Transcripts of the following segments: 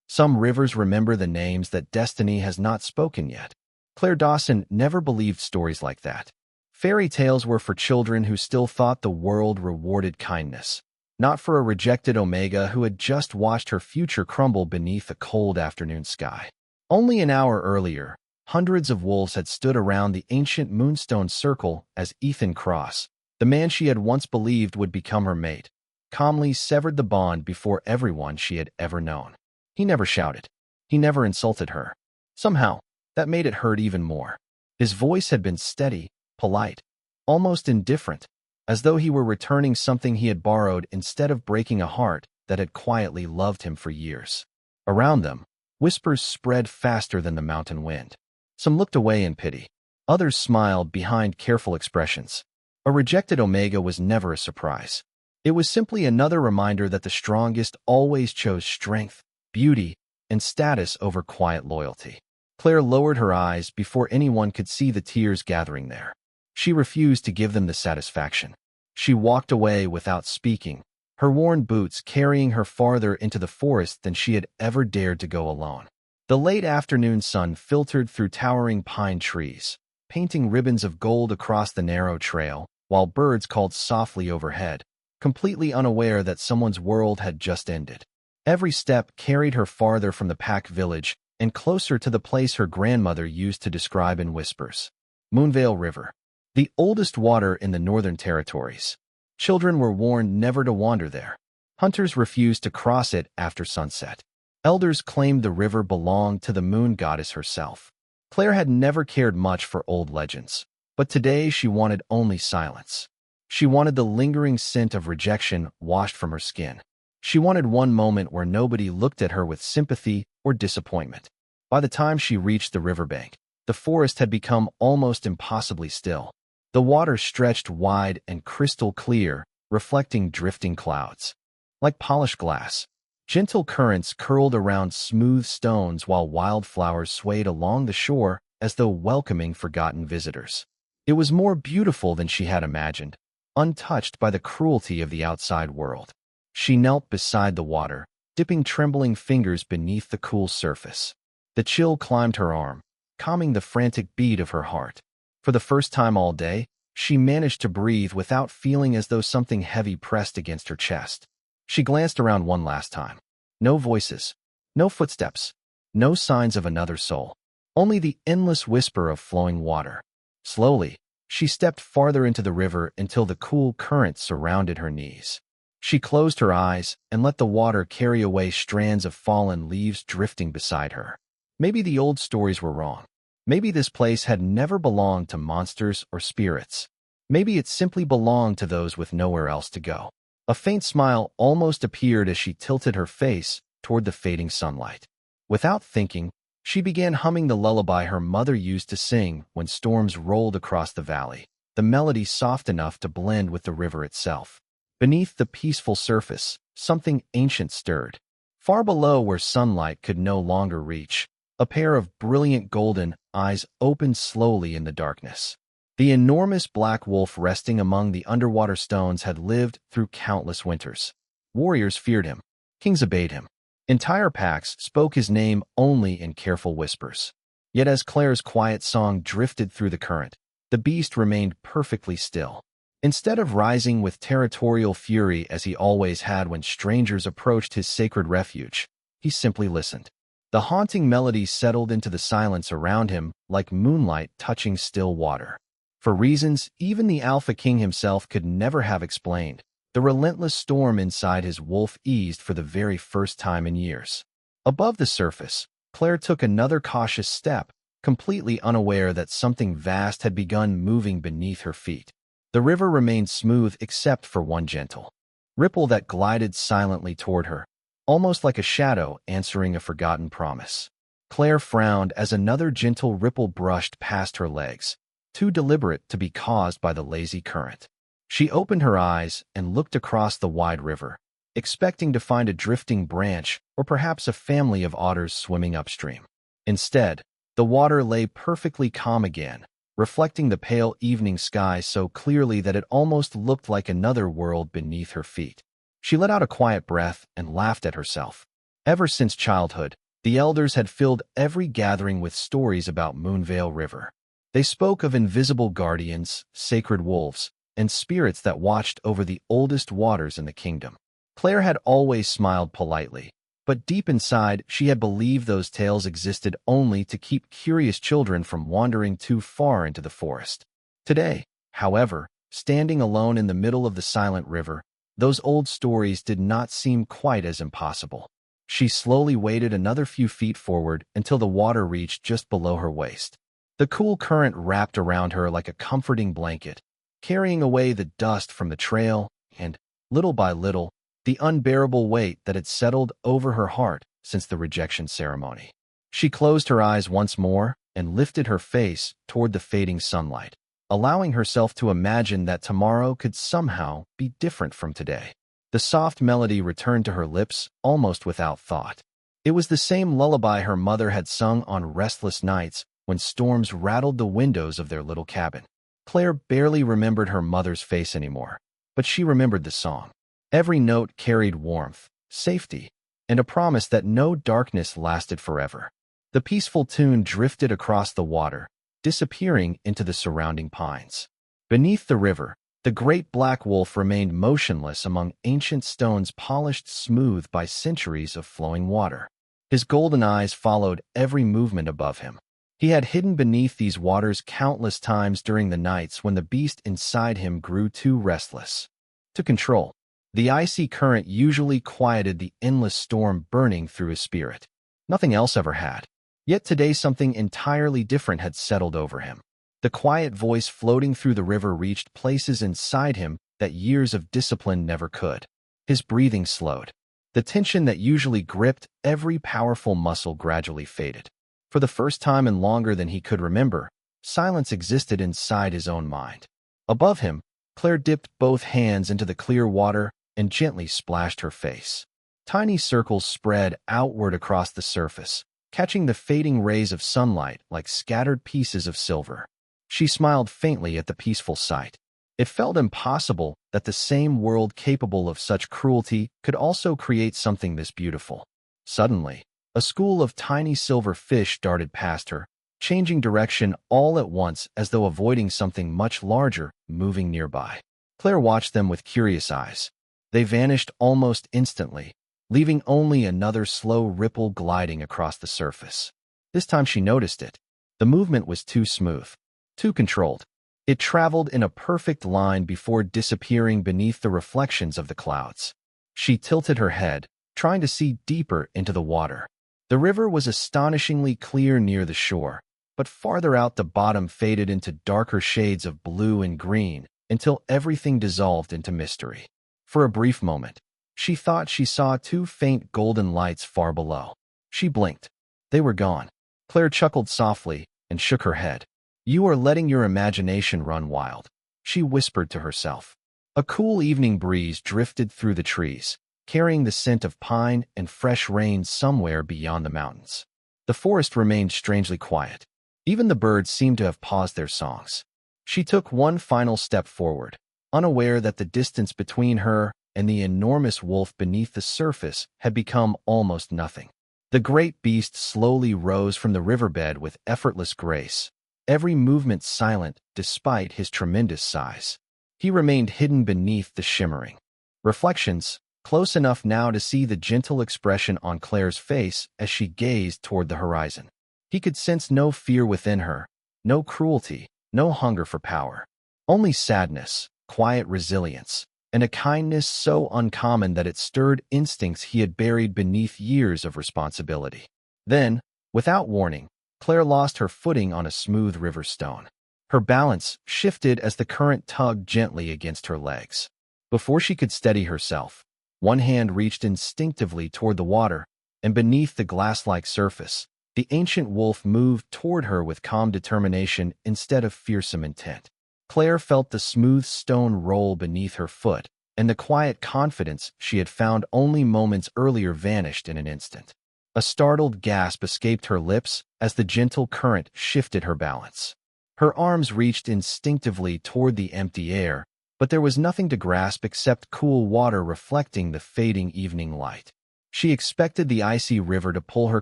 Some rivers remember the names that destiny has not spoken yet. Claire Dawson never believed stories like that. Fairy tales were for children who still thought the world rewarded kindness, not for a rejected Omega who had just watched her future crumble beneath a cold afternoon sky. Only an hour earlier, hundreds of wolves had stood around the ancient Moonstone Circle as Ethan Cross, the man she had once believed would become her mate, calmly severed the bond before everyone she had ever known. He never shouted. He never insulted her. Somehow, that made it hurt even more. His voice had been steady, polite, almost indifferent, as though he were returning something he had borrowed instead of breaking a heart that had quietly loved him for years. Around them, whispers spread faster than the mountain wind. Some looked away in pity. Others smiled behind careful expressions. A rejected Omega was never a surprise. It was simply another reminder that the strongest always chose strength, beauty, and status over quiet loyalty. Claire lowered her eyes before anyone could see the tears gathering there. She refused to give them the satisfaction. She walked away without speaking, her worn boots carrying her farther into the forest than she had ever dared to go alone. The late afternoon sun filtered through towering pine trees, painting ribbons of gold across the narrow trail, while birds called softly overhead, completely unaware that someone's world had just ended. Every step carried her farther from the pack village and closer to the place her grandmother used to describe in whispers. Moonvale River, the oldest water in the Northern Territories. Children were warned never to wander there. Hunters refused to cross it after sunset. Elders claimed the river belonged to the moon goddess herself. Claire had never cared much for old legends, but today she wanted only silence. She wanted the lingering scent of rejection washed from her skin. She wanted one moment where nobody looked at her with sympathy or disappointment. By the time she reached the riverbank, the forest had become almost impossibly still. The water stretched wide and crystal clear, reflecting drifting clouds. Like polished glass, gentle currents curled around smooth stones while wildflowers swayed along the shore as though welcoming forgotten visitors. It was more beautiful than she had imagined, untouched by the cruelty of the outside world. She knelt beside the water, dipping trembling fingers beneath the cool surface. The chill climbed her arm, calming the frantic beat of her heart. For the first time all day, she managed to breathe without feeling as though something heavy pressed against her chest. She glanced around one last time. No voices, no footsteps, no signs of another soul. Only the endless whisper of flowing water. Slowly, she stepped farther into the river until the cool current surrounded her knees. She closed her eyes and let the water carry away strands of fallen leaves drifting beside her. Maybe the old stories were wrong. Maybe this place had never belonged to monsters or spirits. Maybe it simply belonged to those with nowhere else to go. A faint smile almost appeared as she tilted her face toward the fading sunlight. Without thinking, she began humming the lullaby her mother used to sing when storms rolled across the valley, the melody soft enough to blend with the river itself. Beneath the peaceful surface, something ancient stirred. Far below where sunlight could no longer reach, a pair of brilliant golden eyes opened slowly in the darkness. The enormous black wolf resting among the underwater stones had lived through countless winters. Warriors feared him. Kings obeyed him. Entire packs spoke his name only in careful whispers. Yet as Claire's quiet song drifted through the current, the beast remained perfectly still. Instead of rising with territorial fury as he always had when strangers approached his sacred refuge, he simply listened. The haunting melody settled into the silence around him like moonlight touching still water. For reasons even the Alpha King himself could never have explained, the relentless storm inside his wolf eased for the very first time in years. Above the surface, Claire took another cautious step, completely unaware that something vast had begun moving beneath her feet. The river remained smooth except for one gentle ripple that glided silently toward her, almost like a shadow answering a forgotten promise. Claire frowned as another gentle ripple brushed past her legs, too deliberate to be caused by the lazy current. She opened her eyes and looked across the wide river, expecting to find a drifting branch or perhaps a family of otters swimming upstream. Instead, the water lay perfectly calm again, reflecting the pale evening sky so clearly that it almost looked like another world beneath her feet. She let out a quiet breath and laughed at herself. Ever since childhood, the elders had filled every gathering with stories about Moonvale River. They spoke of invisible guardians, sacred wolves, and spirits that watched over the oldest waters in the kingdom. Claire had always smiled politely, but deep inside she had believed those tales existed only to keep curious children from wandering too far into the forest. Today, however, standing alone in the middle of the silent river, those old stories did not seem quite as impossible. She slowly waded another few feet forward until the water reached just below her waist. The cool current wrapped around her like a comforting blanket, carrying away the dust from the trail and, little by little, the unbearable weight that had settled over her heart since the rejection ceremony. She closed her eyes once more and lifted her face toward the fading sunlight, allowing herself to imagine that tomorrow could somehow be different from today. The soft melody returned to her lips almost without thought. It was the same lullaby her mother had sung on restless nights when storms rattled the windows of their little cabin. Claire barely remembered her mother's face anymore, but she remembered the song. Every note carried warmth, safety, and a promise that no darkness lasted forever. The peaceful tune drifted across the water, disappearing into the surrounding pines. Beneath the river, the great black wolf remained motionless among ancient stones polished smooth by centuries of flowing water. His golden eyes followed every movement above him. He had hidden beneath these waters countless times during the nights when the beast inside him grew too restless to control. The icy current usually quieted the endless storm burning through his spirit. Nothing else ever had. Yet today something entirely different had settled over him. The quiet voice floating through the river reached places inside him that years of discipline never could. His breathing slowed. The tension that usually gripped every powerful muscle gradually faded. For the first time in longer than he could remember, silence existed inside his own mind. Above him, Claire dipped both hands into the clear water and gently splashed her face. Tiny circles spread outward across the surface, catching the fading rays of sunlight like scattered pieces of silver. She smiled faintly at the peaceful sight. It felt impossible that the same world capable of such cruelty could also create something this beautiful. Suddenly, a school of tiny silver fish darted past her, changing direction all at once as though avoiding something much larger moving nearby. Claire watched them with curious eyes. They vanished almost instantly, leaving only another slow ripple gliding across the surface. This time she noticed it. The movement was too smooth, too controlled. It traveled in a perfect line before disappearing beneath the reflections of the clouds. She tilted her head, trying to see deeper into the water. The river was astonishingly clear near the shore, but farther out the bottom faded into darker shades of blue and green until everything dissolved into mystery. For a brief moment, she thought she saw two faint golden lights far below. She blinked. They were gone. Claire chuckled softly and shook her head. "You are letting your imagination run wild," she whispered to herself. A cool evening breeze drifted through the trees, carrying the scent of pine and fresh rain somewhere beyond the mountains. The forest remained strangely quiet. Even the birds seemed to have paused their songs. She took one final step forward, unaware that the distance between her and the enormous wolf beneath the surface had become almost nothing. The great beast slowly rose from the riverbed with effortless grace, every movement silent despite his tremendous size. He remained hidden beneath the shimmering reflections, close enough now to see the gentle expression on Claire's face as she gazed toward the horizon. He could sense no fear within her, no cruelty, no hunger for power. Only sadness, quiet resilience, and a kindness so uncommon that it stirred instincts he had buried beneath years of responsibility. Then, without warning, Claire lost her footing on a smooth river stone. Her balance shifted as the current tugged gently against her legs. Before she could steady herself, one hand reached instinctively toward the water, and beneath the glass-like surface, the ancient wolf moved toward her with calm determination instead of fearsome intent. Claire felt the smooth stone roll beneath her foot, and the quiet confidence she had found only moments earlier vanished in an instant. A startled gasp escaped her lips as the gentle current shifted her balance. Her arms reached instinctively toward the empty air, but there was nothing to grasp except cool water reflecting the fading evening light. She expected the icy river to pull her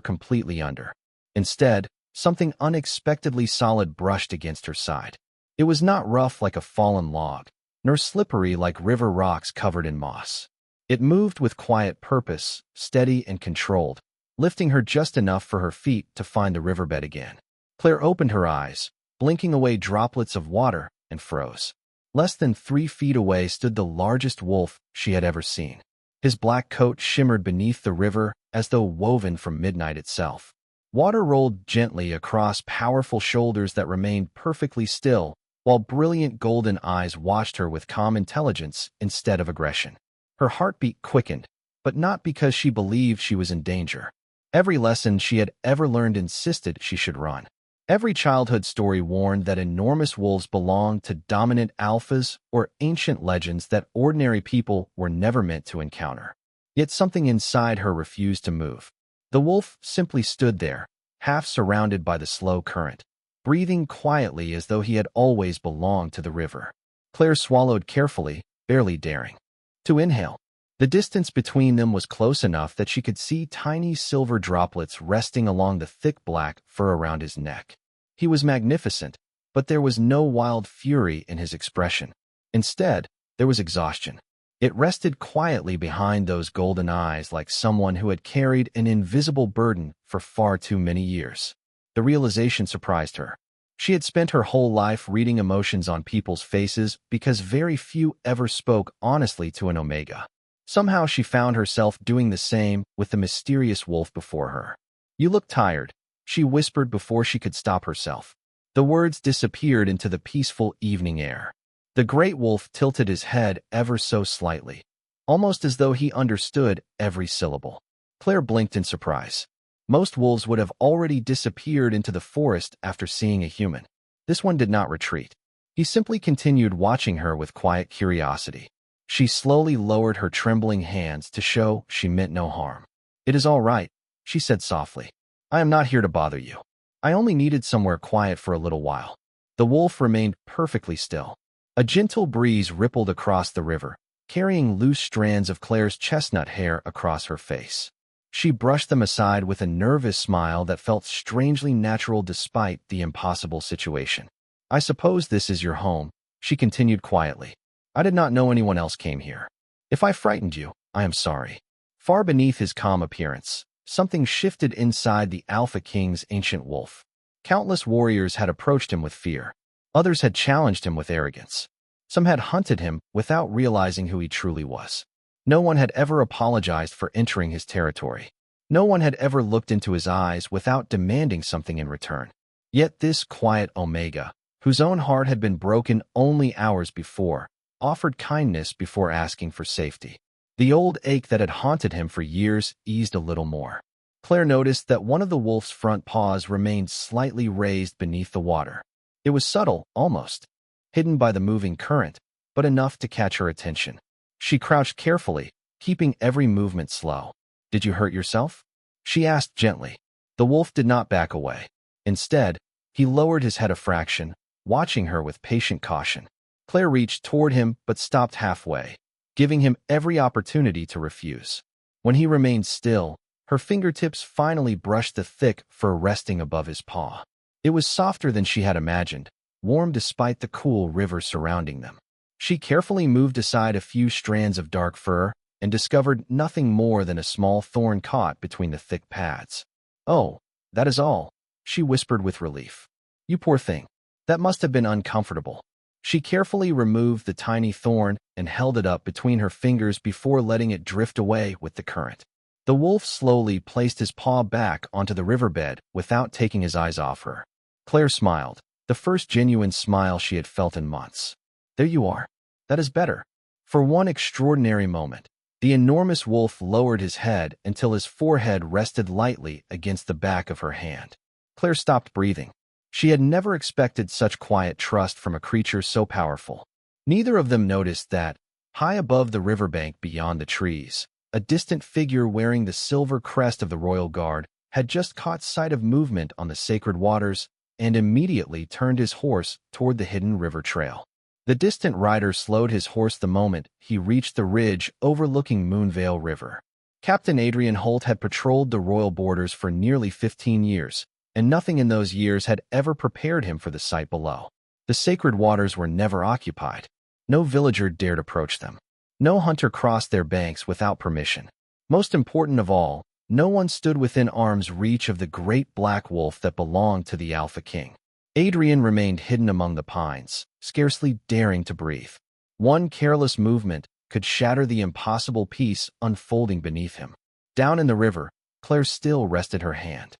completely under. Instead, something unexpectedly solid brushed against her side. It was not rough like a fallen log, nor slippery like river rocks covered in moss. It moved with quiet purpose, steady and controlled, lifting her just enough for her feet to find the riverbed again. Claire opened her eyes, blinking away droplets of water, and froze. Less than 3 feet away stood the largest wolf she had ever seen. His black coat shimmered beneath the river as though woven from midnight itself. Water rolled gently across powerful shoulders that remained perfectly still, while brilliant golden eyes watched her with calm intelligence instead of aggression. Her heartbeat quickened, but not because she believed she was in danger. Every lesson she had ever learned insisted she should run. Every childhood story warned that enormous wolves belonged to dominant alphas or ancient legends that ordinary people were never meant to encounter. Yet something inside her refused to move. The wolf simply stood there, half surrounded by the slow current, breathing quietly as though he had always belonged to the river. Claire swallowed carefully, barely daring to inhale. The distance between them was close enough that she could see tiny silver droplets resting along the thick black fur around his neck. He was magnificent, but there was no wild fury in his expression. Instead, there was exhaustion. It rested quietly behind those golden eyes like someone who had carried an invisible burden for far too many years. The realization surprised her. She had spent her whole life reading emotions on people's faces because very few ever spoke honestly to an Omega. Somehow she found herself doing the same with the mysterious wolf before her. "You look tired," she whispered before she could stop herself. The words disappeared into the peaceful evening air. The great wolf tilted his head ever so slightly, almost as though he understood every syllable. Claire blinked in surprise. Most wolves would have already disappeared into the forest after seeing a human. This one did not retreat. He simply continued watching her with quiet curiosity. She slowly lowered her trembling hands to show she meant no harm. "It is all right," she said softly. "I am not here to bother you. I only needed somewhere quiet for a little while." The wolf remained perfectly still. A gentle breeze rippled across the river, carrying loose strands of Claire's chestnut hair across her face. She brushed them aside with a nervous smile that felt strangely natural despite the impossible situation. "I suppose this is your home," she continued quietly. "I did not know anyone else came here. If I frightened you, I am sorry." Far beneath his calm appearance, something shifted inside the Alpha King's ancient wolf. Countless warriors had approached him with fear. Others had challenged him with arrogance. Some had hunted him without realizing who he truly was. No one had ever apologized for entering his territory. No one had ever looked into his eyes without demanding something in return. Yet this quiet Omega, whose own heart had been broken only hours before, offered kindness before asking for safety. The old ache that had haunted him for years eased a little more. Claire noticed that one of the wolf's front paws remained slightly raised beneath the water. It was subtle, almost, hidden by the moving current, but enough to catch her attention. She crouched carefully, keeping every movement slow. "Did you hurt yourself?" she asked gently. The wolf did not back away. Instead, he lowered his head a fraction, watching her with patient caution. Claire reached toward him but stopped halfway, giving him every opportunity to refuse. When he remained still, her fingertips finally brushed the thick fur resting above his paw. It was softer than she had imagined, warm despite the cool river surrounding them. She carefully moved aside a few strands of dark fur and discovered nothing more than a small thorn caught between the thick pads. "Oh, that is all," she whispered with relief. "You poor thing. That must have been uncomfortable." She carefully removed the tiny thorn and held it up between her fingers before letting it drift away with the current. The wolf slowly placed his paw back onto the riverbed without taking his eyes off her. Claire smiled, the first genuine smile she had felt in months. "There you are. That is better." For one extraordinary moment, the enormous wolf lowered his head until his forehead rested lightly against the back of her hand. Claire stopped breathing. She had never expected such quiet trust from a creature so powerful. Neither of them noticed that, high above the riverbank beyond the trees, a distant figure wearing the silver crest of the royal guard had just caught sight of movement on the sacred waters and immediately turned his horse toward the hidden river trail. The distant rider slowed his horse the moment he reached the ridge overlooking Moonvale River. Captain Adrian Holt had patrolled the royal borders for nearly 15 years, and nothing in those years had ever prepared him for the sight below. The sacred waters were never occupied. No villager dared approach them. No hunter crossed their banks without permission. Most important of all, no one stood within arm's reach of the great black wolf that belonged to the Alpha King. Adrian remained hidden among the pines, scarcely daring to breathe. One careless movement could shatter the impossible peace unfolding beneath him. Down in the river, Claire still rested her hand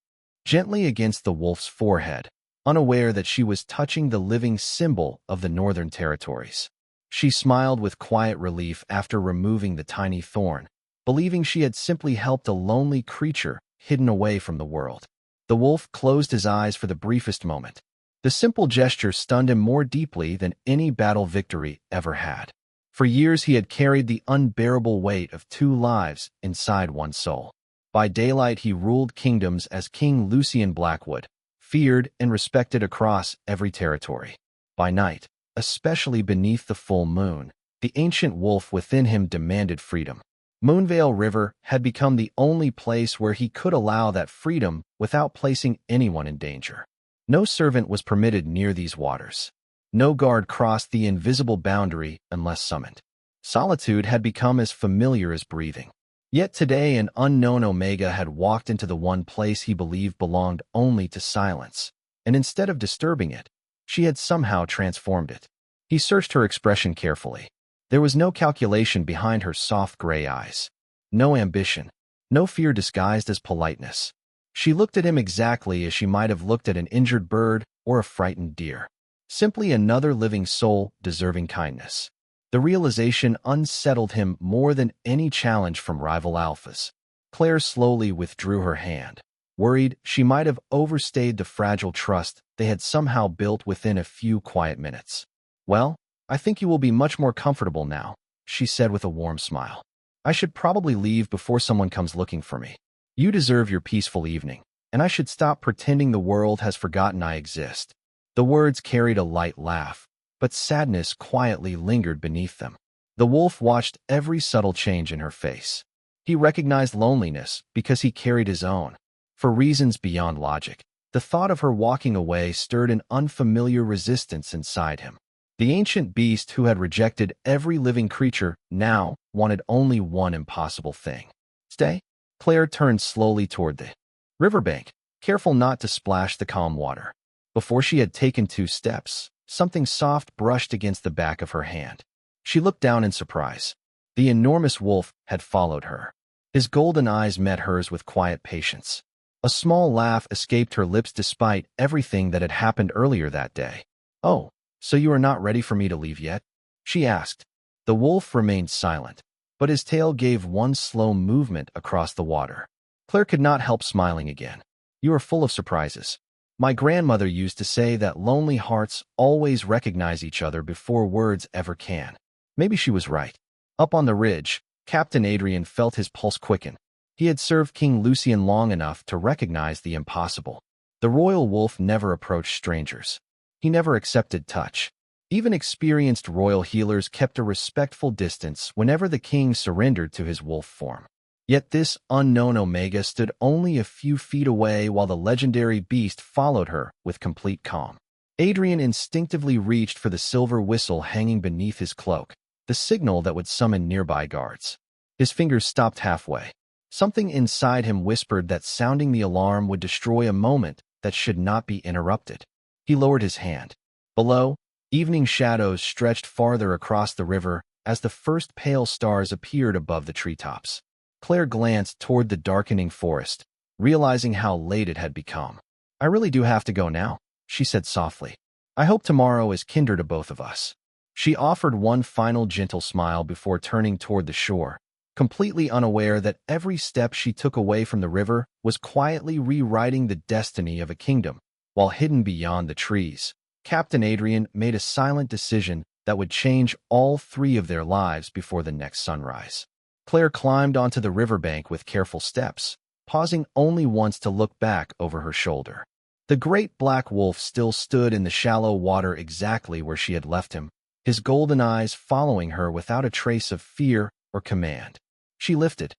gently against the wolf's forehead, unaware that she was touching the living symbol of the Northern Territories. She smiled with quiet relief after removing the tiny thorn, believing she had simply helped a lonely creature hidden away from the world. The wolf closed his eyes for the briefest moment. The simple gesture stunned him more deeply than any battle victory ever had. For years he had carried the unbearable weight of two lives inside one soul. By daylight he ruled kingdoms as King Lucian Blackwood, feared and respected across every territory. By night, especially beneath the full moon, the ancient wolf within him demanded freedom. Moonvale River had become the only place where he could allow that freedom without placing anyone in danger. No servant was permitted near these waters. No guard crossed the invisible boundary unless summoned. Solitude had become as familiar as breathing. Yet today an unknown Omega had walked into the one place he believed belonged only to silence, and instead of disturbing it, she had somehow transformed it. He searched her expression carefully. There was no calculation behind her soft gray eyes. No ambition. No fear disguised as politeness. She looked at him exactly as she might have looked at an injured bird or a frightened deer. Simply another living soul deserving kindness. The realization unsettled him more than any challenge from rival alphas. Claire slowly withdrew her hand, worried she might have overstayed the fragile trust they had somehow built within a few quiet minutes. "Well, I think you will be much more comfortable now," she said with a warm smile. "I should probably leave before someone comes looking for me. You deserve your peaceful evening, and I should stop pretending the world has forgotten I exist." The words carried a light laugh, but sadness quietly lingered beneath them. The wolf watched every subtle change in her face. He recognized loneliness because he carried his own. For reasons beyond logic, the thought of her walking away stirred an unfamiliar resistance inside him. The ancient beast who had rejected every living creature now wanted only one impossible thing. "Stay?" Claire turned slowly toward the riverbank, careful not to splash the calm water. Before she had taken 2 steps, something soft brushed against the back of her hand. She looked down in surprise. The enormous wolf had followed her. His golden eyes met hers with quiet patience. A small laugh escaped her lips despite everything that had happened earlier that day. "Oh, so you are not ready for me to leave yet?" she asked. The wolf remained silent, but his tail gave one slow movement across the water. Claire could not help smiling again. "You are full of surprises. My grandmother used to say that lonely hearts always recognize each other before words ever can." Maybe she was right. Up on the ridge, Captain Adrian felt his pulse quicken. He had served King Lucian long enough to recognize the impossible. The royal wolf never approached strangers. He never accepted touch. Even experienced royal healers kept a respectful distance whenever the king surrendered to his wolf form. Yet this unknown Omega stood only a few feet away while the legendary beast followed her with complete calm. Adrian instinctively reached for the silver whistle hanging beneath his cloak, the signal that would summon nearby guards. His fingers stopped halfway. Something inside him whispered that sounding the alarm would destroy a moment that should not be interrupted. He lowered his hand. Below, evening shadows stretched farther across the river as the first pale stars appeared above the treetops. Claire glanced toward the darkening forest, realizing how late it had become. "I really do have to go now," she said softly. "I hope tomorrow is kinder to both of us." She offered one final gentle smile before turning toward the shore, completely unaware that every step she took away from the river was quietly rewriting the destiny of a kingdom. While hidden beyond the trees, Captain Adrian made a silent decision that would change all 3 of their lives before the next sunrise. Claire climbed onto the riverbank with careful steps, pausing only once to look back over her shoulder. The great black wolf still stood in the shallow water exactly where she had left him, his golden eyes following her without a trace of fear or command. She lifted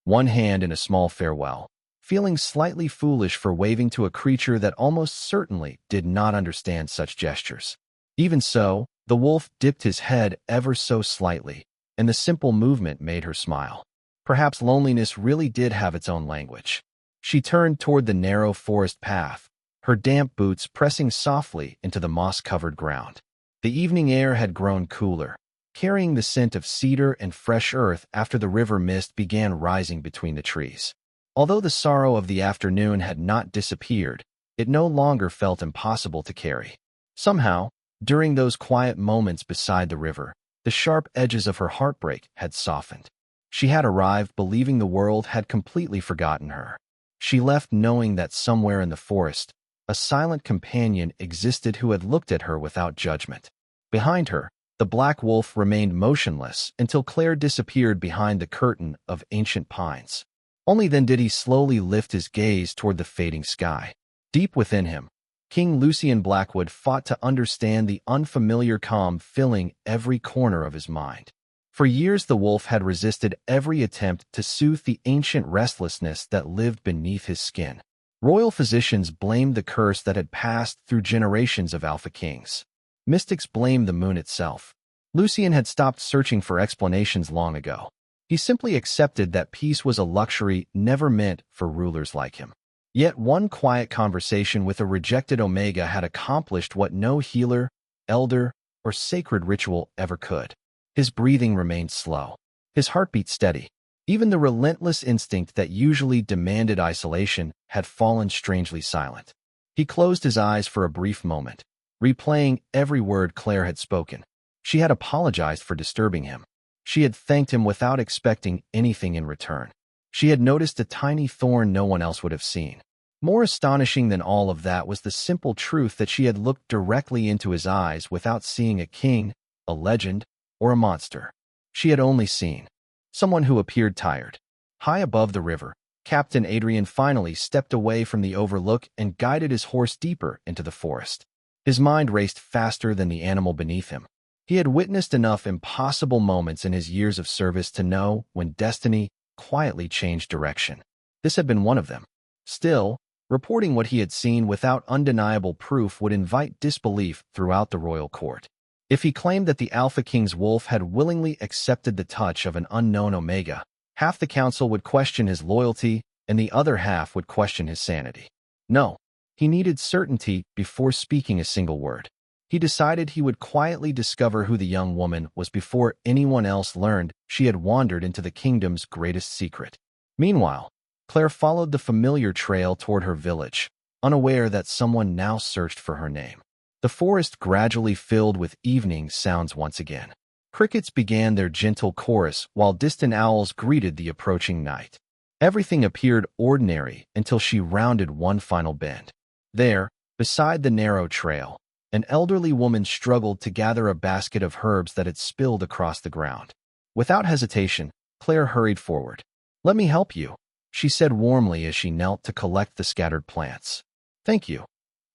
one hand in a small farewell, feeling slightly foolish for waving to a creature that almost certainly did not understand such gestures. Even so, the wolf dipped his head ever so slightly, and the simple movement made her smile. Perhaps loneliness really did have its own language. She turned toward the narrow forest path, her damp boots pressing softly into the moss-covered ground. The evening air had grown cooler, carrying the scent of cedar and fresh earth after the river mist began rising between the trees. Although the sorrow of the afternoon had not disappeared, it no longer felt impossible to carry. Somehow, during those quiet moments beside the river, the sharp edges of her heartbreak had softened. She had arrived believing the world had completely forgotten her. She left knowing that somewhere in the forest, a silent companion existed who had looked at her without judgment. Behind her, the black wolf remained motionless until Claire disappeared behind the curtain of ancient pines. Only then did he slowly lift his gaze toward the fading sky. Deep within him, King Lucian Blackwood fought to understand the unfamiliar calm filling every corner of his mind. For years the wolf had resisted every attempt to soothe the ancient restlessness that lived beneath his skin. Royal physicians blamed the curse that had passed through generations of Alpha Kings. Mystics blamed the moon itself. Lucian had stopped searching for explanations long ago. He simply accepted that peace was a luxury never meant for rulers like him. Yet one quiet conversation with a rejected Omega had accomplished what no healer, elder, or sacred ritual ever could. His breathing remained slow, his heartbeat steady. Even the relentless instinct that usually demanded isolation had fallen strangely silent. He closed his eyes for a brief moment, replaying every word Claire had spoken. She had apologized for disturbing him. She had thanked him without expecting anything in return. She had noticed a tiny thorn no one else would have seen. More astonishing than all of that was the simple truth that she had looked directly into his eyes without seeing a king, a legend, or a monster. She had only seen someone who appeared tired. High above the river, Captain Adrian finally stepped away from the overlook and guided his horse deeper into the forest. His mind raced faster than the animal beneath him. He had witnessed enough impossible moments in his years of service to know when destiny quietly changed direction. This had been one of them. Still, reporting what he had seen without undeniable proof would invite disbelief throughout the royal court. If he claimed that the Alpha King's wolf had willingly accepted the touch of an unknown Omega, half the council would question his loyalty and the other half would question his sanity. No, he needed certainty before speaking a single word. He decided he would quietly discover who the young woman was before anyone else learned she had wandered into the kingdom's greatest secret. Meanwhile, Claire followed the familiar trail toward her village, unaware that someone now searched for her name. The forest gradually filled with evening sounds once again. Crickets began their gentle chorus while distant owls greeted the approaching night. Everything appeared ordinary until she rounded one final bend. There, beside the narrow trail, an elderly woman struggled to gather a basket of herbs that had spilled across the ground. Without hesitation, Claire hurried forward. "Let me help you," she said warmly as she knelt to collect the scattered plants. "Thank you,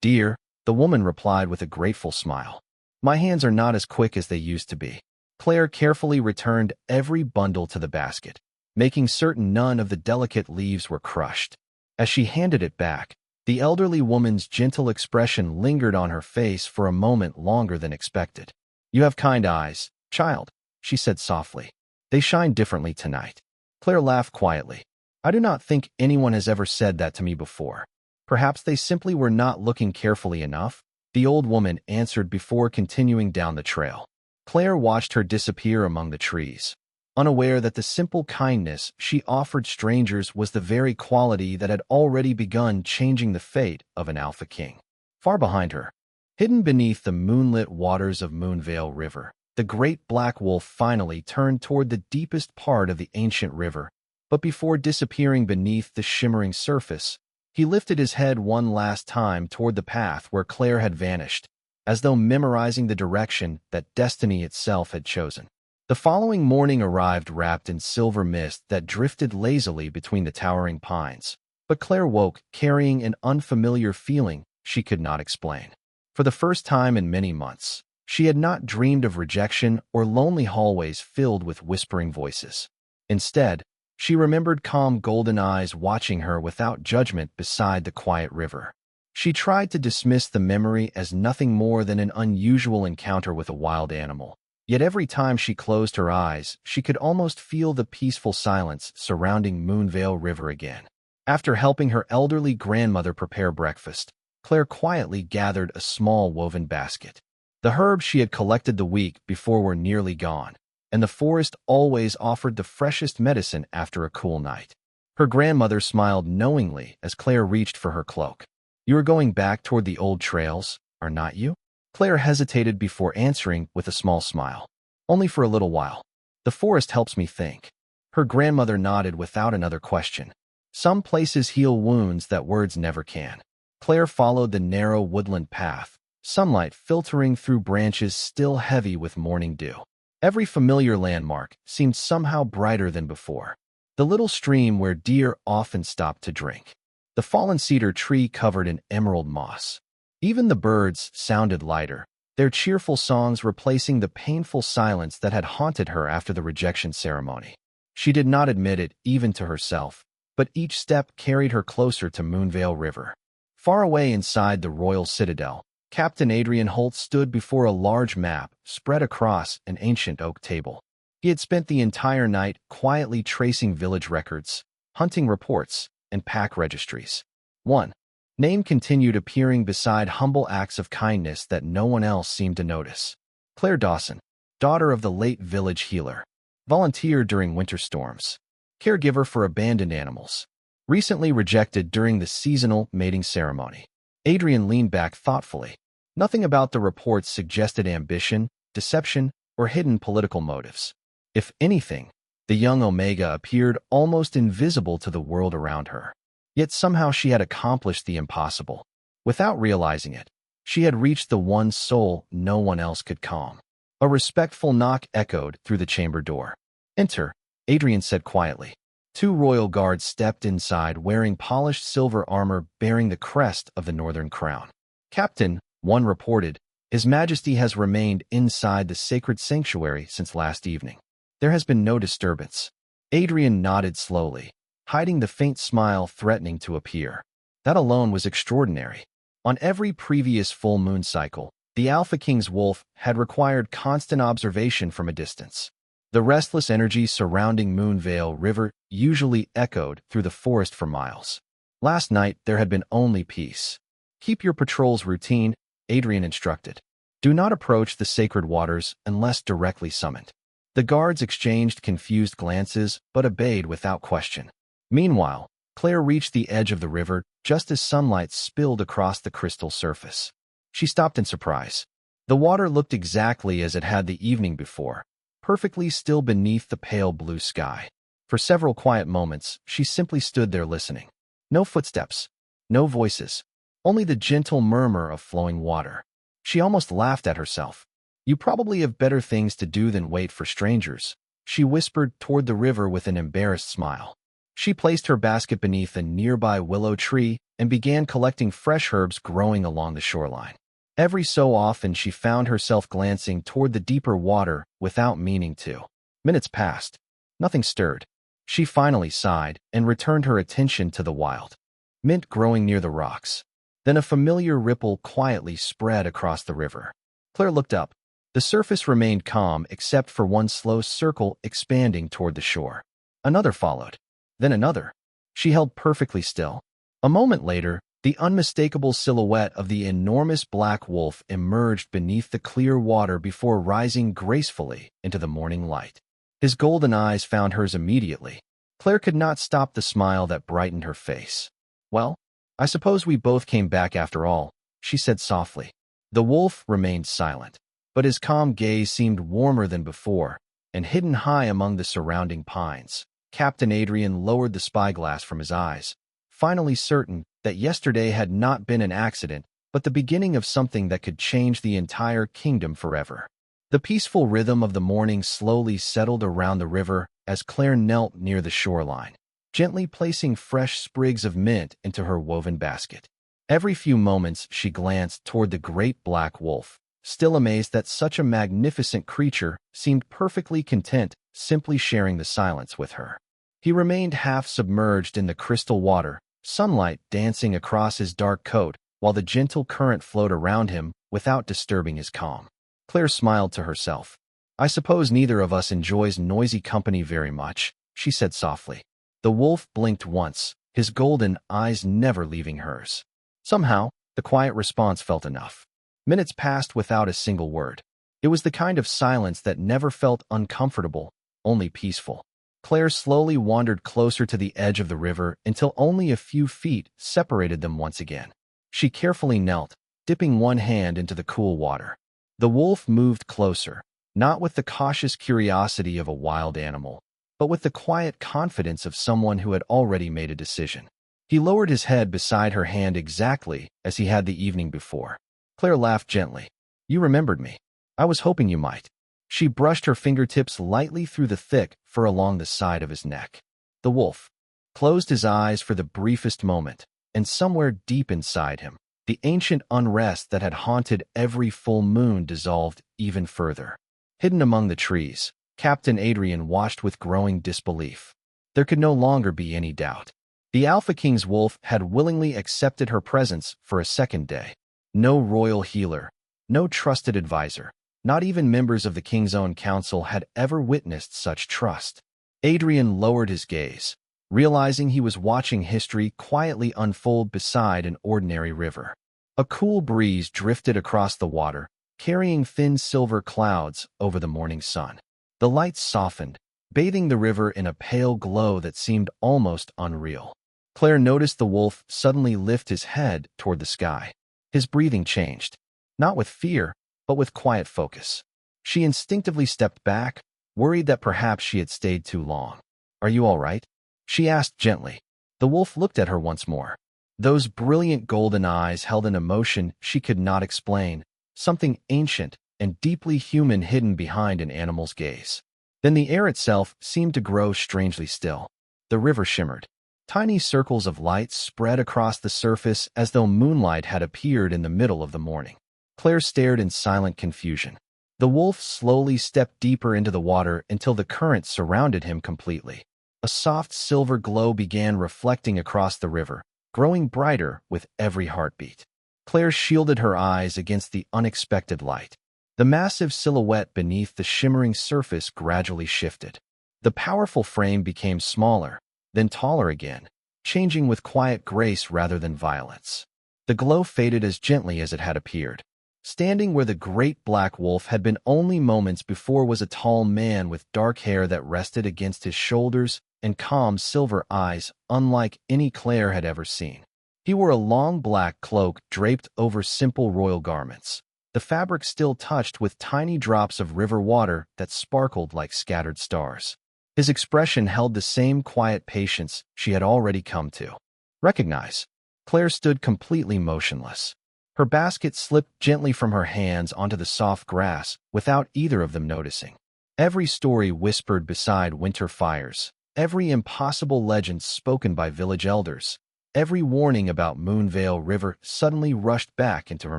dear," the woman replied with a grateful smile. "My hands are not as quick as they used to be." Claire carefully returned every bundle to the basket, making certain none of the delicate leaves were crushed. As she handed it back, the elderly woman's gentle expression lingered on her face for a moment longer than expected. "You have kind eyes, child," she said softly. "They shine differently tonight." Claire laughed quietly. "I do not think anyone has ever said that to me before. Perhaps they simply were not looking carefully enough," the old woman answered before continuing down the trail. Claire watched her disappear among the trees, unaware that the simple kindness she offered strangers was the very quality that had already begun changing the fate of an Alpha King. Far behind her, hidden beneath the moonlit waters of Moonvale River, the great black wolf finally turned toward the deepest part of the ancient river, but before disappearing beneath the shimmering surface, he lifted his head one last time toward the path where Claire had vanished, as though memorizing the direction that destiny itself had chosen. The following morning arrived wrapped in silver mist that drifted lazily between the towering pines, but Claire woke carrying an unfamiliar feeling she could not explain. For the first time in many months, she had not dreamed of rejection or lonely hallways filled with whispering voices. Instead, She remembered calm golden eyes watching her without judgment beside the quiet river. She tried to dismiss the memory as nothing more than an unusual encounter with a wild animal. Yet every time she closed her eyes, she could almost feel the peaceful silence surrounding Moonvale River again. After helping her elderly grandmother prepare breakfast, Claire quietly gathered a small woven basket. The herbs she had collected the week before were nearly gone, and the forest always offered the freshest medicine after a cool night. Her grandmother smiled knowingly as Claire reached for her cloak. "You are going back toward the old trails, are not you?" Claire hesitated before answering with a small smile. "Only for a little while. The forest helps me think." Her grandmother nodded without another question. Some places heal wounds that words never can. Claire followed the narrow woodland path, sunlight filtering through branches still heavy with morning dew. Every familiar landmark seemed somehow brighter than before. The little stream where deer often stopped to drink. The fallen cedar tree covered in emerald moss. Even the birds sounded lighter, their cheerful songs replacing the painful silence that had haunted her after the rejection ceremony. She did not admit it even to herself, but each step carried her closer to Moonvale River. Far away inside the royal citadel, Captain Adrian Holt stood before a large map spread across an ancient oak table. He had spent the entire night quietly tracing village records, hunting reports, and pack registries. One name continued appearing beside humble acts of kindness that no one else seemed to notice. Claire Dawson, daughter of the late village healer. Volunteer during winter storms. Caregiver for abandoned animals. Recently rejected during the seasonal mating ceremony. Adrian leaned back thoughtfully. Nothing about the reports suggested ambition, deception, or hidden political motives. If anything, the young Omega appeared almost invisible to the world around her. Yet somehow she had accomplished the impossible. Without realizing it, she had reached the one soul no one else could calm. A respectful knock echoed through the chamber door. "Enter," Adrian said quietly. Two royal guards stepped inside wearing polished silver armor bearing the crest of the Northern Crown. "Captain," one reported, "His Majesty has remained inside the sacred sanctuary since last evening. There has been no disturbance." Adrian nodded slowly, hiding the faint smile threatening to appear. That alone was extraordinary. On every previous full moon cycle, the Alpha King's wolf had required constant observation from a distance. The restless energy surrounding Moonvale River usually echoed through the forest for miles. Last night, there had been only peace. "Keep your patrols routine," Adrian instructed. "Do not approach the sacred waters unless directly summoned." The guards exchanged confused glances but obeyed without question. Meanwhile, Claire reached the edge of the river just as sunlight spilled across the crystal surface. She stopped in surprise. The water looked exactly as it had the evening before, perfectly still beneath the pale blue sky. For several quiet moments, she simply stood there listening. No footsteps, no voices, only the gentle murmur of flowing water. She almost laughed at herself. "You probably have better things to do than wait for strangers," she whispered toward the river with an embarrassed smile. She placed her basket beneath a nearby willow tree and began collecting fresh herbs growing along the shoreline. Every so often she found herself glancing toward the deeper water without meaning to. Minutes passed. Nothing stirred. She finally sighed and returned her attention to the wild mint growing near the rocks. Then a familiar ripple quietly spread across the river. Claire looked up. The surface remained calm except for one slow circle expanding toward the shore. Another followed. Then another. She held perfectly still. A moment later, the unmistakable silhouette of the enormous black wolf emerged beneath the clear water before rising gracefully into the morning light. His golden eyes found hers immediately. Claire could not stop the smile that brightened her face. "Well, I suppose we both came back after all," she said softly. The wolf remained silent, but his calm gaze seemed warmer than before, and hidden high among the surrounding pines. Captain Adrian lowered the spyglass from his eyes, finally certain that yesterday had not been an accident, but the beginning of something that could change the entire kingdom forever. The peaceful rhythm of the morning slowly settled around the river as Claire knelt near the shoreline, gently placing fresh sprigs of mint into her woven basket. Every few moments she glanced toward the great black wolf, still amazed that such a magnificent creature seemed perfectly content simply sharing the silence with her. He remained half submerged in the crystal water, sunlight dancing across his dark coat, while the gentle current flowed around him without disturbing his calm. Claire smiled to herself. I suppose neither of us enjoys noisy company very much, she said softly. The wolf blinked once, his golden eyes never leaving hers. Somehow, the quiet response felt enough. Minutes passed without a single word. It was the kind of silence that never felt uncomfortable, only peaceful. Claire slowly wandered closer to the edge of the river until only a few feet separated them once again. She carefully knelt, dipping one hand into the cool water. The wolf moved closer, not with the cautious curiosity of a wild animal, but with the quiet confidence of someone who had already made a decision. He lowered his head beside her hand exactly as he had the evening before. Claire laughed gently. You remembered me. I was hoping you might. She brushed her fingertips lightly through the thick fur along the side of his neck. The wolf closed his eyes for the briefest moment, and somewhere deep inside him, the ancient unrest that had haunted every full moon dissolved even further. Hidden among the trees, Captain Adrian watched with growing disbelief. There could no longer be any doubt. The Alpha King's wolf had willingly accepted her presence for a second day. No royal healer, no trusted advisor, not even members of the king's own council had ever witnessed such trust. Adrian lowered his gaze, realizing he was watching history quietly unfold beside an ordinary river. A cool breeze drifted across the water, carrying thin silver clouds over the morning sun. The lights softened, bathing the river in a pale glow that seemed almost unreal. Claire noticed the wolf suddenly lift his head toward the sky. His breathing changed, not with fear, but with quiet focus. She instinctively stepped back, worried that perhaps she had stayed too long. Are you all right? She asked gently. The wolf looked at her once more. Those brilliant golden eyes held an emotion she could not explain, something ancient and deeply human hidden behind an animal's gaze. Then the air itself seemed to grow strangely still. The river shimmered. Tiny circles of light spread across the surface as though moonlight had appeared in the middle of the morning. Claire stared in silent confusion. The wolf slowly stepped deeper into the water until the current surrounded him completely. A soft silver glow began reflecting across the river, growing brighter with every heartbeat. Claire shielded her eyes against the unexpected light. The massive silhouette beneath the shimmering surface gradually shifted. The powerful frame became smaller, then taller again, changing with quiet grace rather than violence. The glow faded as gently as it had appeared. Standing where the great black wolf had been only moments before was a tall man with dark hair that rested against his shoulders and calm silver eyes unlike any Claire had ever seen. He wore a long black cloak draped over simple royal garments, the fabric still touched with tiny drops of river water that sparkled like scattered stars. His expression held the same quiet patience she had already come to recognize. Claire stood completely motionless. Her basket slipped gently from her hands onto the soft grass without either of them noticing. Every story whispered beside winter fires, every impossible legend spoken by village elders, every warning about Moonvale River suddenly rushed back into her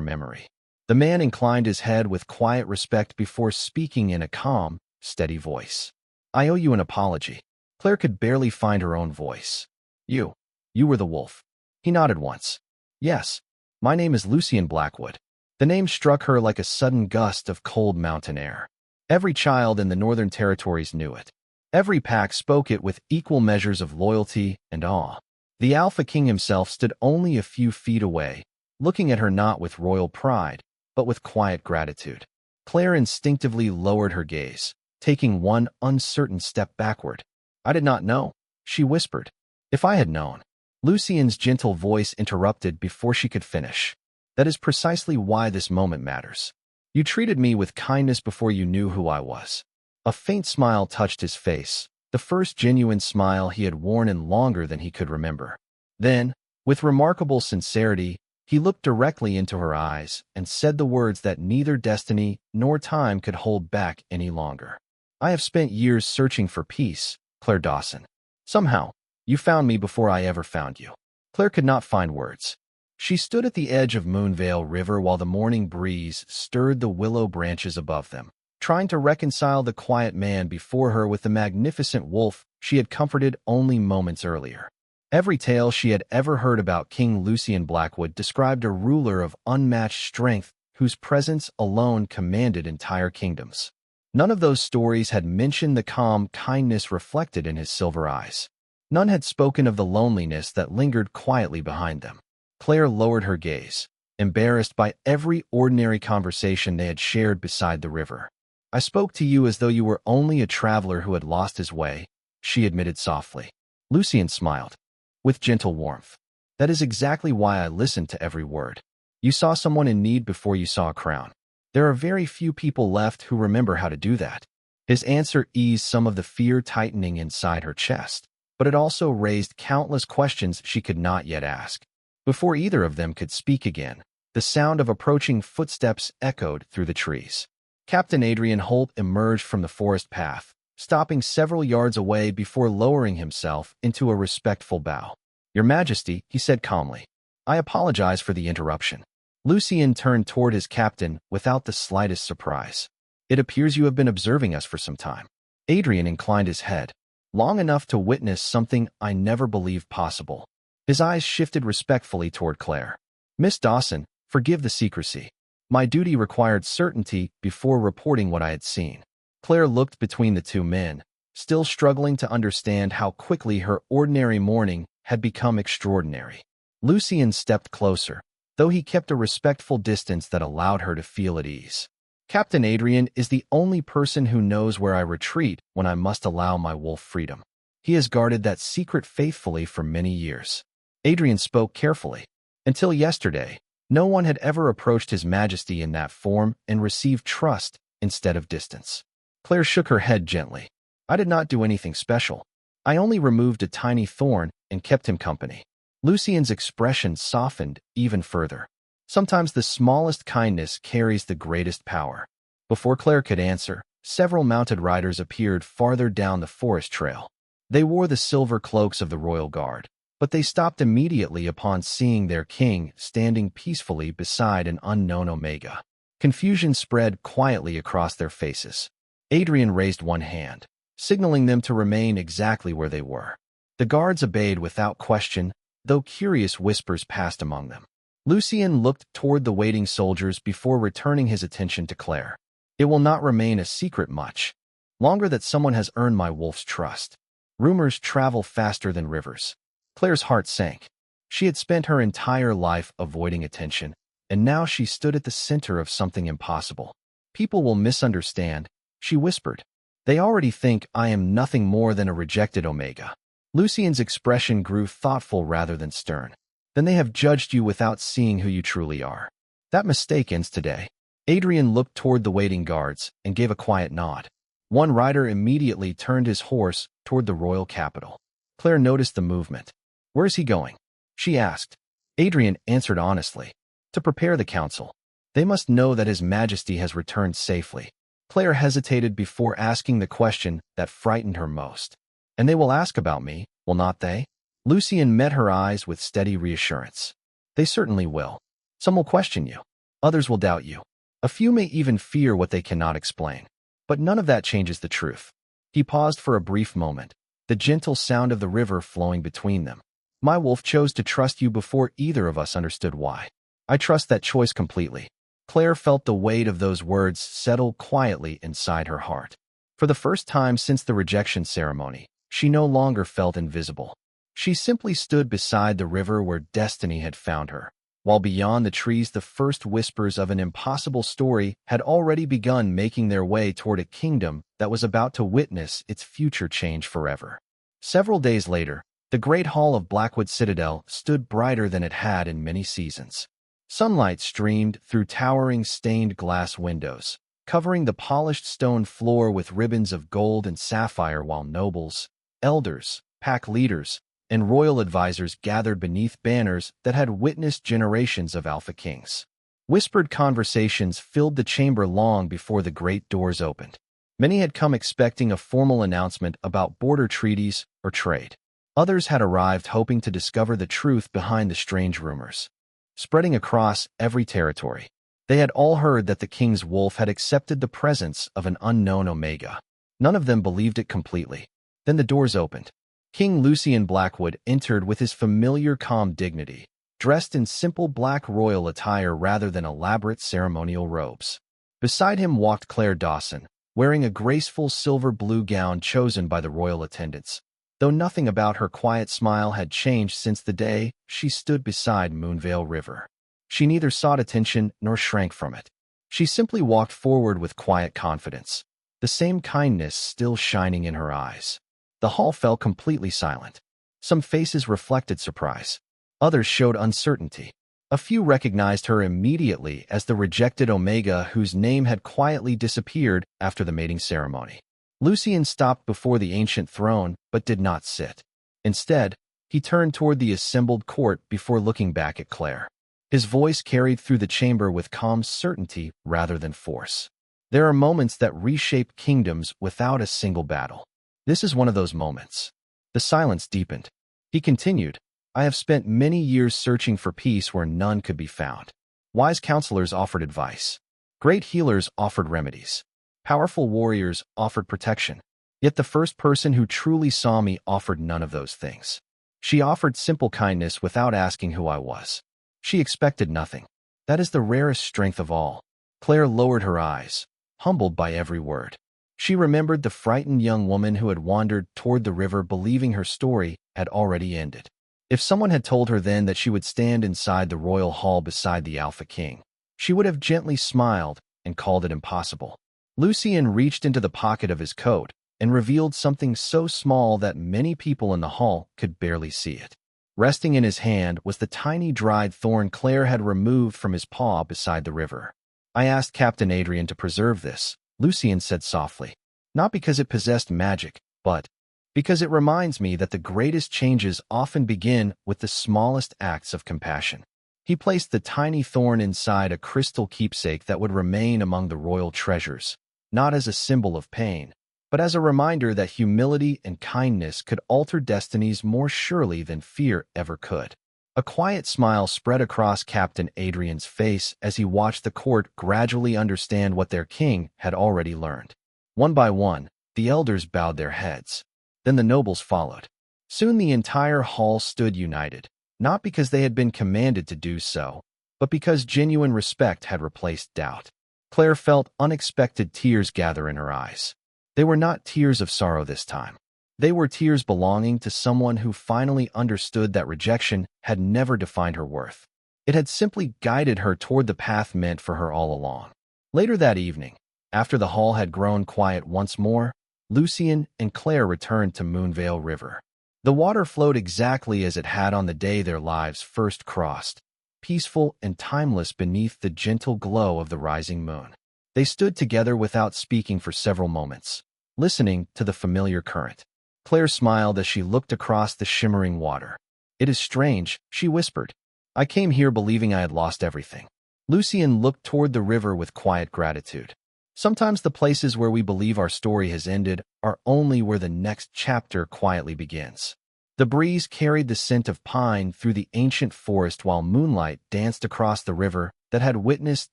memory. The man inclined his head with quiet respect before speaking in a calm, steady voice. I owe you an apology. Claire could barely find her own voice. You were the wolf. He nodded once. Yes, my name is Lucien Blackwood. The name struck her like a sudden gust of cold mountain air. Every child in the Northern Territories knew it. Every pack spoke it with equal measures of loyalty and awe. The Alpha King himself stood only a few feet away, looking at her not with royal pride, but with quiet gratitude. Claire instinctively lowered her gaze, taking one uncertain step backward. I did not know, she whispered. If I had known. Lucien's gentle voice interrupted before she could finish. That is precisely why this moment matters. You treated me with kindness before you knew who I was. A faint smile touched his face, the first genuine smile he had worn in longer than he could remember. Then, with remarkable sincerity, he looked directly into her eyes and said the words that neither destiny nor time could hold back any longer. I have spent years searching for peace, Claire Dawson. Somehow, you found me before I ever found you. Claire could not find words. She stood at the edge of Moonvale River while the morning breeze stirred the willow branches above them, trying to reconcile the quiet man before her with the magnificent wolf she had comforted only moments earlier. Every tale she had ever heard about King Lucien Blackwood described a ruler of unmatched strength whose presence alone commanded entire kingdoms. None of those stories had mentioned the calm kindness reflected in his silver eyes. None had spoken of the loneliness that lingered quietly behind them. Claire lowered her gaze, embarrassed by every ordinary conversation they had shared beside the river. "I spoke to you as though you were only a traveler who had lost his way," she admitted softly. Lucien smiled, with gentle warmth. "That is exactly why I listened to every word. You saw someone in need before you saw a crown. There are very few people left who remember how to do that." His answer eased some of the fear tightening inside her chest, but it also raised countless questions she could not yet ask. Before either of them could speak again, the sound of approaching footsteps echoed through the trees. Captain Adrian Holt emerged from the forest path, stopping several yards away before lowering himself into a respectful bow. "Your Majesty," he said calmly, "I apologize for the interruption." Lucien turned toward his captain without the slightest surprise. "It appears you have been observing us for some time." Adrian inclined his head, long enough to witness something I never believed possible. His eyes shifted respectfully toward Claire. "Miss Dawson, forgive the secrecy. My duty required certainty before reporting what I had seen." Claire looked between the two men, still struggling to understand how quickly her ordinary morning had become extraordinary. Lucien stepped closer, though he kept a respectful distance that allowed her to feel at ease. "Captain Adrian is the only person who knows where I retreat when I must allow my wolf freedom. He has guarded that secret faithfully for many years." Adrian spoke carefully. "Until yesterday, no one had ever approached His Majesty in that form and received trust instead of distance." Claire shook her head gently. "I did not do anything special. I only removed a tiny thorn and kept him company." Lucien's expression softened even further. Sometimes the smallest kindness carries the greatest power. Before Claire could answer, several mounted riders appeared farther down the forest trail. They wore the silver cloaks of the royal guard, but they stopped immediately upon seeing their king standing peacefully beside an unknown Omega. Confusion spread quietly across their faces. Adrian raised one hand, signaling them to remain exactly where they were. The guards obeyed without question, though curious whispers passed among them. Lucien looked toward the waiting soldiers before returning his attention to Claire. "It will not remain a secret much longer that someone has earned my wolf's trust. Rumors travel faster than rivers." Claire's heart sank. She had spent her entire life avoiding attention, and now she stood at the center of something impossible. "People will misunderstand," she whispered. "They already think I am nothing more than a rejected Omega." Lucien's expression grew thoughtful rather than stern. "Then they have judged you without seeing who you truly are. That mistake ends today." Adrian looked toward the waiting guards and gave a quiet nod. One rider immediately turned his horse toward the royal capital. Claire noticed the movement. "Where's he going?" she asked. Adrian answered honestly. "To prepare the council. They must know that His Majesty has returned safely." Claire hesitated before asking the question that frightened her most. "And they will ask about me, will not they?" Lucien met her eyes with steady reassurance. "They certainly will. Some will question you. Others will doubt you. A few may even fear what they cannot explain. But none of that changes the truth." He paused for a brief moment, the gentle sound of the river flowing between them. "My wolf chose to trust you before either of us understood why. I trust that choice completely." Claire felt the weight of those words settle quietly inside her heart. For the first time since the rejection ceremony, she no longer felt invisible. She simply stood beside the river where destiny had found her, while beyond the trees the first whispers of an impossible story had already begun making their way toward a kingdom that was about to witness its future change forever. Several days later, the great hall of Blackwood Citadel stood brighter than it had in many seasons. Sunlight streamed through towering stained glass windows, covering the polished stone floor with ribbons of gold and sapphire while nobles, elders, pack leaders, and royal advisors gathered beneath banners that had witnessed generations of Alpha Kings. Whispered conversations filled the chamber long before the great doors opened. Many had come expecting a formal announcement about border treaties or trade. Others had arrived hoping to discover the truth behind the strange rumors, spreading across every territory. They had all heard that the king's wolf had accepted the presence of an unknown Omega. None of them believed it completely. Then the doors opened. King Lucian Blackwood entered with his familiar calm dignity, dressed in simple black royal attire rather than elaborate ceremonial robes. Beside him walked Claire Dawson, wearing a graceful silver-blue gown chosen by the royal attendants, though nothing about her quiet smile had changed since the day she stood beside Moonvale River. She neither sought attention nor shrank from it. She simply walked forward with quiet confidence, the same kindness still shining in her eyes. The hall fell completely silent. Some faces reflected surprise. Others showed uncertainty. A few recognized her immediately as the rejected Omega whose name had quietly disappeared after the mating ceremony. Lucian stopped before the ancient throne but did not sit. Instead, he turned toward the assembled court before looking back at Claire. His voice carried through the chamber with calm certainty rather than force. There are moments that reshape kingdoms without a single battle. This is one of those moments. The silence deepened. He continued, I have spent many years searching for peace where none could be found. Wise counselors offered advice. Great healers offered remedies. Powerful warriors offered protection. Yet the first person who truly saw me offered none of those things. She offered simple kindness without asking who I was. She expected nothing. That is the rarest strength of all. Claire lowered her eyes, humbled by every word. She remembered the frightened young woman who had wandered toward the river believing her story had already ended. If someone had told her then that she would stand inside the royal hall beside the Alpha King, she would have gently smiled and called it impossible. Lucian reached into the pocket of his coat and revealed something so small that many people in the hall could barely see it. Resting in his hand was the tiny dried thorn Claire had removed from his paw beside the river. I asked Captain Adrian to preserve this, Lucian said softly, not because it possessed magic, but because it reminds me that the greatest changes often begin with the smallest acts of compassion. He placed the tiny thorn inside a crystal keepsake that would remain among the royal treasures, not as a symbol of pain, but as a reminder that humility and kindness could alter destinies more surely than fear ever could. A quiet smile spread across Captain Adrian's face as he watched the court gradually understand what their king had already learned. One by one, the elders bowed their heads. Then the nobles followed. Soon the entire hall stood united, not because they had been commanded to do so, but because genuine respect had replaced doubt. Claire felt unexpected tears gather in her eyes. They were not tears of sorrow this time. They were tears belonging to someone who finally understood that rejection had never defined her worth. It had simply guided her toward the path meant for her all along. Later that evening, after the hall had grown quiet once more, Lucian and Claire returned to Moonvale River. The water flowed exactly as it had on the day their lives first crossed, peaceful and timeless beneath the gentle glow of the rising moon. They stood together without speaking for several moments, listening to the familiar current. Claire smiled as she looked across the shimmering water. It is strange, she whispered. I came here believing I had lost everything. Lucian looked toward the river with quiet gratitude. Sometimes the places where we believe our story has ended are only where the next chapter quietly begins. The breeze carried the scent of pine through the ancient forest while moonlight danced across the river that had witnessed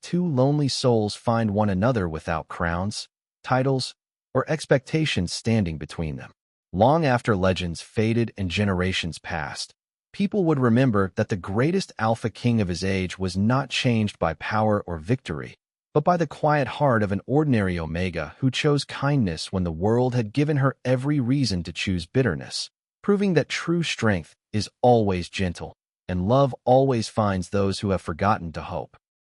two lonely souls find one another without crowns, titles, or expectations standing between them. Long after legends faded and generations passed, people would remember that the greatest Alpha King of his age was not changed by power or victory, but by the quiet heart of an ordinary Omega who chose kindness when the world had given her every reason to choose bitterness, proving that true strength is always gentle, and love always finds those who have forgotten to hope.